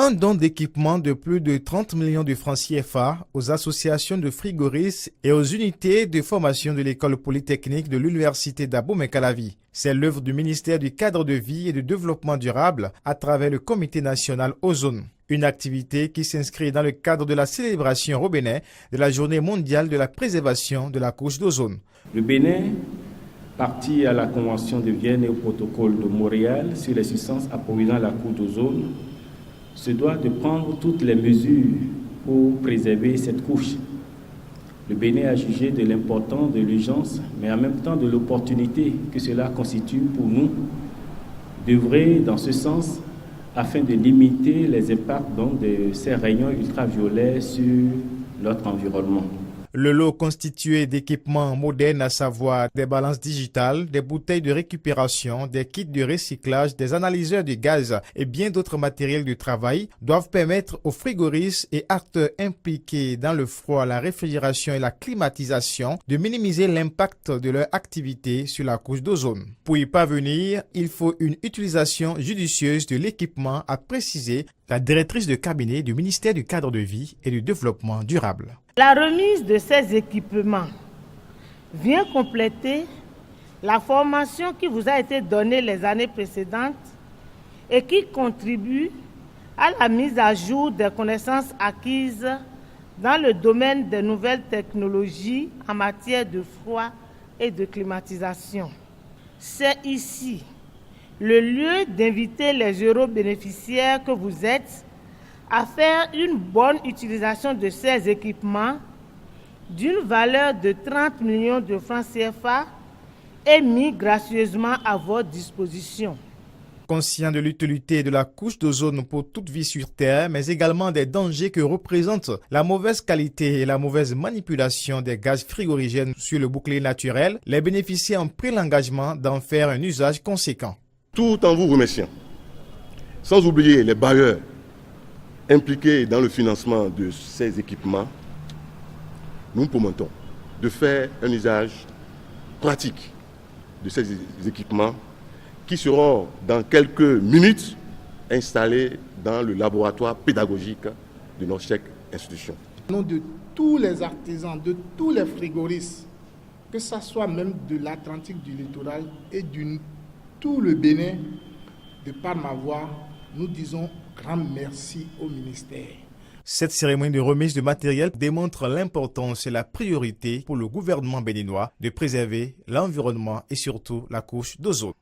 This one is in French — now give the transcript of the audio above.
Un don d'équipement de plus de 30 millions de francs CFA aux associations de frigoristes et aux unités de formation de l'école polytechnique de l'université d'Abomey-Calavi. C'est l'œuvre du ministère du Cadre de vie et du Développement durable à travers le Comité national Ozone. Une activité qui s'inscrit dans le cadre de la célébration au Bénin de la Journée mondiale de la préservation de la couche d'ozone. Le Bénin, parti à la Convention de Vienne et au protocole de Montréal sur les substances appauvrissant la couche d'ozone, se doit de prendre toutes les mesures pour préserver cette couche. Le Bénin a jugé de l'importance de l'urgence, mais en même temps de l'opportunité que cela constitue pour nous d'œuvrer dans ce sens afin de limiter les impacts de ces rayons ultraviolets sur notre environnement. Le lot constitué d'équipements modernes, à savoir des balances digitales, des bouteilles de récupération, des kits de recyclage, des analyseurs de gaz et bien d'autres matériels de travail, doivent permettre aux frigoristes et acteurs impliqués dans le froid, la réfrigération et la climatisation de minimiser l'impact de leur activité sur la couche d'ozone. Pour y parvenir, il faut une utilisation judicieuse de l'équipement, a précisé la directrice de cabinet du ministère du Cadre de vie et du Développement durable. La remise de ces équipements vient compléter la formation qui vous a été donnée les années précédentes et qui contribue à la mise à jour des connaissances acquises dans le domaine des nouvelles technologies en matière de froid et de climatisation. C'est ici le lieu d'inviter les euro-bénéficiaires que vous êtes à faire une bonne utilisation de ces équipements d'une valeur de 30 millions de francs CFA et mis gracieusement à votre disposition. Conscient de l'utilité de la couche d'ozone pour toute vie sur Terre, mais également des dangers que représentent la mauvaise qualité et la mauvaise manipulation des gaz frigorigènes sur le bouclier naturel, les bénéficiaires ont pris l'engagement d'en faire un usage conséquent. Tout en vous remerciant, sans oublier les bailleurs impliqués dans le financement de ces équipements, nous promettons de faire un usage pratique de ces équipements qui seront dans quelques minutes installés dans le laboratoire pédagogique de notre chère institution. Au nom de tous les artisans, de tous les frigoristes, que ce soit même de l'Atlantique, du littoral et tout le Bénin, de par ma voix, nous disons grand merci au ministère. Cette cérémonie de remise de matériel démontre l'importance et la priorité pour le gouvernement béninois de préserver l'environnement et surtout la couche d'ozone.